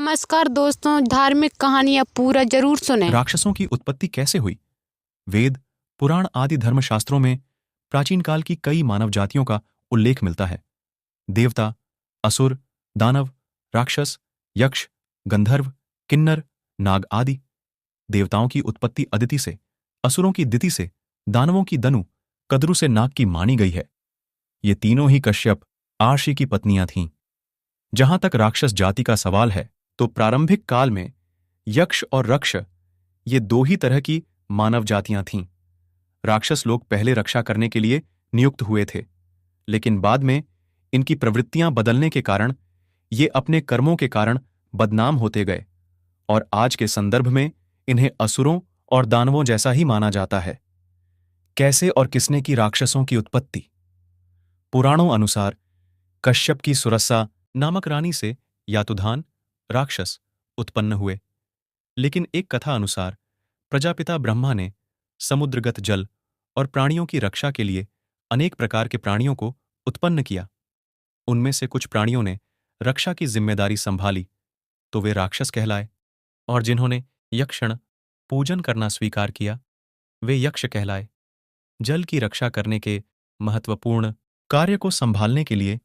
नमस्कार दोस्तों, धार्मिक कहानियाँ पूरा जरूर सुनें। राक्षसों की उत्पत्ति कैसे हुई? वेद, पुराण आदि धर्मशास्त्रों में प्राचीन काल की कई मानव जातियों का उल्लेख मिलता है। देवता, असुर, दानव, राक्षस, यक्ष, गंधर्व, किन्नर, नाग आदि। देवताओं की उत्पत्ति अदिति से, असुरों की दिति से, दानवों की दनु, कद्रु से नाग की मानी गई है। ये तीनों ही कश्यप, आर्षि की पत्नियां थीं। जहां तक राक्षस जाति का सवाल है, तो प्रारंभिक काल में यक्ष और रक्ष ये दो ही तरह की मानव जातियां थीं। राक्षस लोग पहले रक्षा करने के लिए नियुक्त हुए थे, लेकिन बाद में इनकी प्रवृत्तियां बदलने के कारण ये अपने कर्मों के कारण बदनाम होते गए और आज के संदर्भ में इन्हें असुरों और दानवों जैसा ही माना जाता है। कैसे और किसने की राक्षसों की उत्पत्ति? पुराणों अनुसार कश्यप की सुरसा नामक रानी से यातुधान राक्षस उत्पन्न हुए, लेकिन एक कथा अनुसार प्रजापिता ब्रह्मा ने समुद्रगत जल और प्राणियों की रक्षा के लिए अनेक प्रकार के प्राणियों को उत्पन्न किया। उनमें से कुछ प्राणियों ने रक्षा की जिम्मेदारी संभाली तो वे राक्षस कहलाए, और जिन्होंने यक्षण पूजन करना स्वीकार किया वे यक्ष कहलाए। जल की रक्षा करने के महत्वपूर्ण कार्य को संभालने के लिए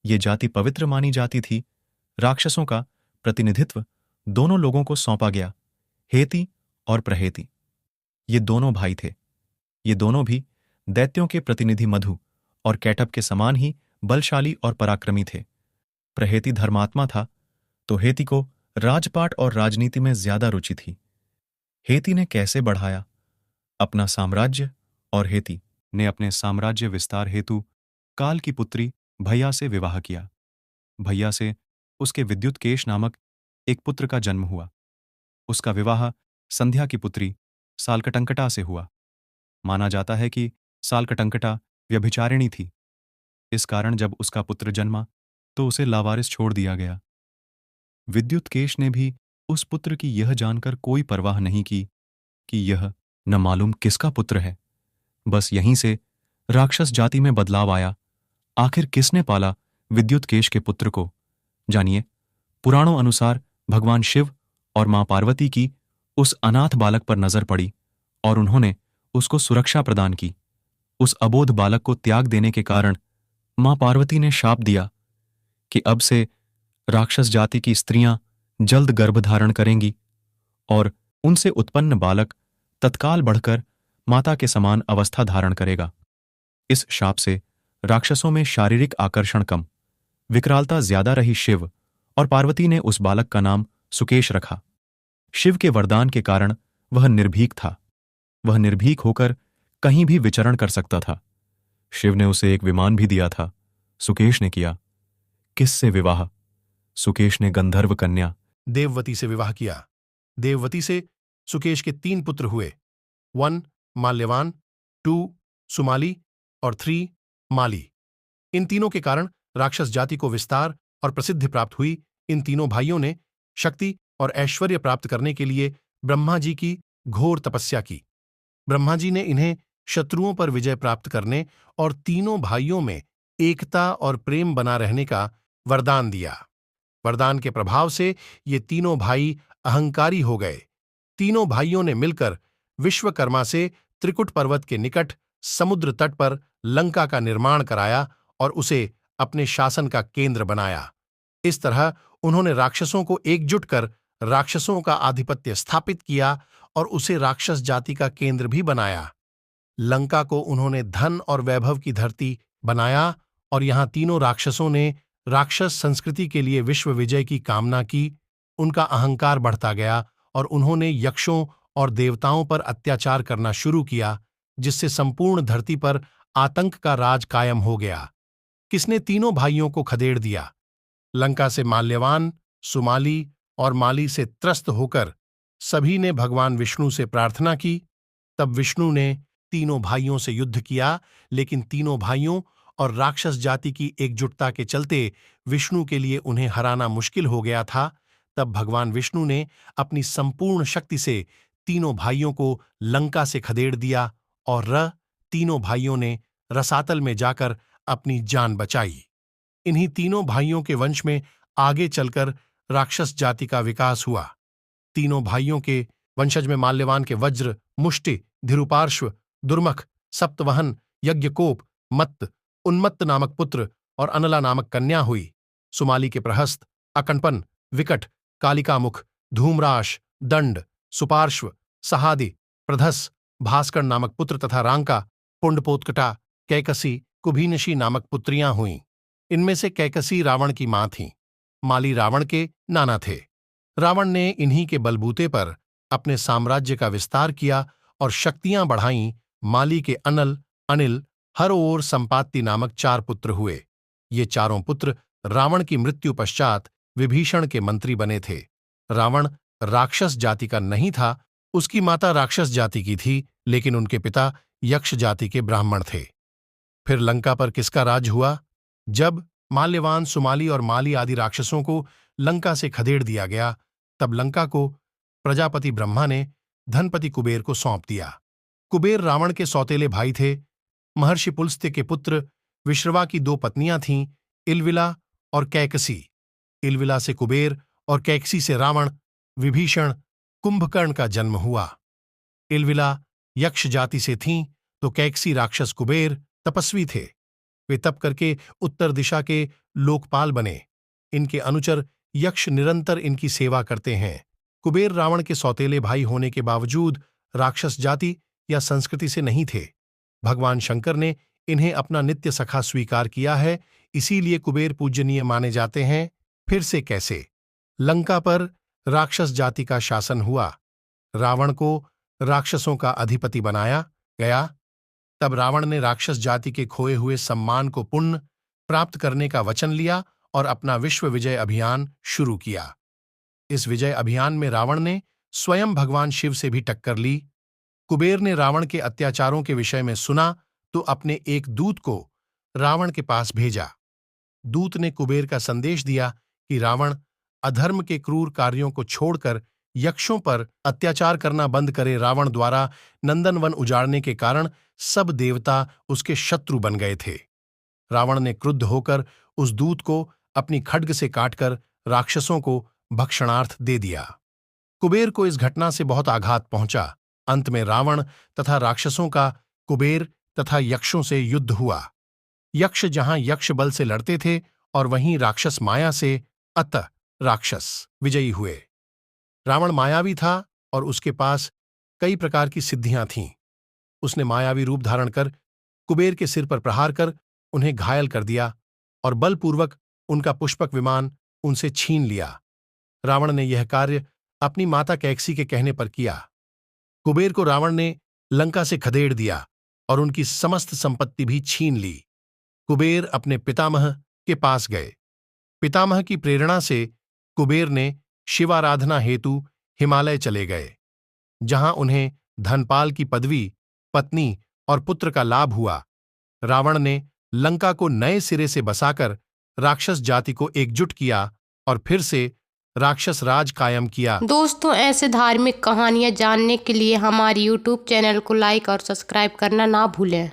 ये जाति पवित्र मानी जाती थी। राक्षसों का प्रतिनिधित्व दोनों लोगों को सौंपा गया, हेति और प्रहेति। ये दोनों भाई थे। ये दोनों भी दैत्यों के प्रतिनिधि मधु और कैटब के समान ही बलशाली और पराक्रमी थे। प्रहेति धर्मात्मा था, तो हेति को राजपाट और राजनीति में ज्यादा रुचि थी। हेति ने कैसे बढ़ाया अपना साम्राज्य, और हेति ने अपने साम्राज्य विस्तार हेतु काल की पुत्री भैया से विवाह किया। भैया से उसके विद्युतकेश नामक एक पुत्र का जन्म हुआ। उसका विवाह संध्या की पुत्री सालकटंकटा से हुआ। माना जाता है कि सालकटंकटा व्यभिचारिणी थी। इस कारण जब उसका पुत्र जन्मा तो उसे लावारिस छोड़ दिया गया। विद्युतकेश ने भी उस पुत्र की यह जानकर कोई परवाह नहीं की कि यह न मालूम किसका पुत्र है। बस यहीं से राक्षस जाति में बदलाव आया। आखिर किसने पाला विद्युतकेश के पुत्र को? जानिए, पुराणों अनुसार भगवान शिव और मां पार्वती की उस अनाथ बालक पर नजर पड़ी और उन्होंने उसको सुरक्षा प्रदान की। उस अबोध बालक को त्याग देने के कारण मां पार्वती ने शाप दिया कि अब से राक्षस जाति की स्त्रियां जल्द गर्भ धारण करेंगी और उनसे उत्पन्न बालक तत्काल बढ़कर माता के समान अवस्था धारण करेगा। इस शाप से राक्षसों में शारीरिक आकर्षण कम, विकरालता ज्यादा रही। शिव और पार्वती ने उस बालक का नाम सुकेश रखा। शिव के वरदान के कारण वह निर्भीक था। वह निर्भीक होकर कहीं भी विचरण कर सकता था। शिव ने उसे एक विमान भी दिया था। सुकेश ने किया। किससे विवाह? सुकेश ने गंधर्व कन्या देववती से विवाह किया। देववती से सुकेश के 3 पुत्र हुए। 1 माल्यवान, 2 सुमाली और 3 माली। इन तीनों के कारण राक्षस जाति को विस्तार और प्रसिद्धि प्राप्त हुई। इन तीनों भाइयों ने शक्ति और ऐश्वर्य प्राप्त करने के लिए ब्रह्मा जी की घोर तपस्या की। ब्रह्मा जी ने इन्हें शत्रुओं पर विजय प्राप्त करने और तीनों भाइयों में एकता और प्रेम बना रहने का वरदान दिया। वरदान के प्रभाव से ये तीनों भाई अहंकारी हो गए। तीनों भाइयों ने मिलकर विश्वकर्मा से त्रिकुट पर्वत के निकट समुद्र तट पर लंका का निर्माण कराया और उसे अपने शासन का केंद्र बनाया। इस तरह उन्होंने राक्षसों को एकजुट कर राक्षसों का आधिपत्य स्थापित किया और उसे राक्षस जाति का केंद्र भी बनाया। लंका को उन्होंने धन और वैभव की धरती बनाया और यहां तीनों राक्षसों ने राक्षस संस्कृति के लिए विश्व विजय की कामना की। उनका अहंकार बढ़ता गया और उन्होंने यक्षों और देवताओं पर अत्याचार करना शुरू किया, जिससे संपूर्ण धरती पर आतंक का राज कायम हो गया। किसने तीनों भाइयों को खदेड़ दिया? लंका से माल्यवान, सुमाली और माली से त्रस्त होकर सभी ने भगवान विष्णु से प्रार्थना की। तब विष्णु ने तीनों भाइयों से युद्ध किया, लेकिन तीनों भाइयों और राक्षस जाति की एकजुटता के चलते विष्णु के लिए उन्हें हराना मुश्किल हो गया था। तब भगवान विष्णु ने अपनी संपूर्ण शक्ति से तीनों भाइयों को लंका से खदेड़ दिया और तीनों भाइयों ने रसातल में जाकर अपनी जान बचाई। इन्हीं तीनों भाइयों के वंश में आगे चलकर राक्षस जाति का विकास हुआ। तीनों भाइयों के वंशज में माल्यवान के वज्र, मुष्टि, धिरुपार्श्व, दुर्मख, सप्तवहन, यज्ञकोप, मत्त, उन्मत्त नामक पुत्र और अनला नामक कन्या हुई। सुमाली के प्रहस्त, अकंपन, विकट, कालिकामुख, धूम्राश, दंड, सुपार्श्व, सहादि, प्रधस, भास्कर नामक पुत्र तथा रांका, पुंडपोत्कटा, कैकसी, कुभीनशी नामक पुत्रियां हुईं। इनमें से कैकसी रावण की मां थीं। माली रावण के नाना थे। रावण ने इन्हीं के बलबूते पर अपने साम्राज्य का विस्तार किया और शक्तियां बढ़ाईं। माली के अनल, अनिल, हर ओर संपाति नामक 4 पुत्र हुए। ये चारों पुत्र रावण की मृत्यु पश्चात विभीषण के मंत्री बने थे। रावण राक्षस जाति का नहीं था, उसकी माता राक्षस जाति की थी, लेकिन उनके पिता यक्ष जाति के ब्राह्मण थे। फिर लंका पर किसका राज हुआ? जब माल्यवान, सुमाली और माली आदि राक्षसों को लंका से खदेड़ दिया गया, तब लंका को प्रजापति ब्रह्मा ने धनपति कुबेर को सौंप दिया। कुबेर रावण के सौतेले भाई थे। महर्षि पुलस्त्य के पुत्र विश्रवा की 2 पत्नियां थीं, इलविला और कैकसी। इलविला से कुबेर और कैकसी से रावण, विभीषण, कुंभकर्ण का जन्म हुआ। इलविला यक्ष जाति से थीं, तो कैकसी राक्षस कुबेर तपस्वी थे। वे तप करके उत्तर दिशा के लोकपाल बने। इनके अनुचर यक्ष निरंतर इनकी सेवा करते हैं। कुबेर रावण के सौतेले भाई होने के बावजूद राक्षस जाति या संस्कृति से नहीं थे। भगवान शंकर ने इन्हें अपना नित्य सखा स्वीकार किया है, इसीलिए कुबेर पूजनीय माने जाते हैं। फिर से कैसे? लंका पर राक्षस जाति का शासन हुआ। रावण को राक्षसों का अधिपति बनाया गया। तब रावण ने राक्षस जाति के खोए हुए सम्मान को पुण्य प्राप्त करने का वचन लिया और अपना विश्व विजय अभियान शुरू किया। इस विजय अभियान में रावण ने स्वयं भगवान शिव से भी टक्कर ली। कुबेर ने रावण के अत्याचारों के विषय में सुना तो अपने एक दूत को रावण के पास भेजा। दूत ने कुबेर का संदेश दिया कि रावण अधर्म के क्रूर कार्यों को छोड़कर यक्षों पर अत्याचार करना बंद करे। रावण द्वारा नंदनवन उजाड़ने के कारण सब देवता उसके शत्रु बन गए थे। रावण ने क्रुद्ध होकर उस दूत को अपनी खड्ग से काटकर राक्षसों को भक्षणार्थ दे दिया। कुबेर को इस घटना से बहुत आघात पहुंचा। अंत में रावण तथा राक्षसों का कुबेर तथा यक्षों से युद्ध हुआ। यक्ष जहां यक्ष बल से लड़ते थे और वहीं राक्षस माया से, अतः राक्षस विजयी हुए। रावण मायावी था और उसके पास कई प्रकार की सिद्धियां थीं। उसने मायावी रूप धारण कर कुबेर के सिर पर प्रहार कर उन्हें घायल कर दिया और बलपूर्वक उनका पुष्पक विमान उनसे छीन लिया। रावण ने यह कार्य अपनी माता कैकसी के कहने पर किया। कुबेर को रावण ने लंका से खदेड़ दिया और उनकी समस्त संपत्ति भी छीन ली। कुबेर अपने पितामह के पास गए। पितामह की प्रेरणा से कुबेर ने शिवाराधना हेतु हिमालय चले गए, जहां उन्हें धनपाल की पदवी, पत्नी और पुत्र का लाभ हुआ। रावण ने लंका को नए सिरे से बसाकर राक्षस जाति को एकजुट किया और फिर से राक्षस राज कायम किया। दोस्तों, ऐसे धार्मिक कहानियाँ जानने के लिए हमारे YouTube चैनल को लाइक और सब्सक्राइब करना ना भूलें।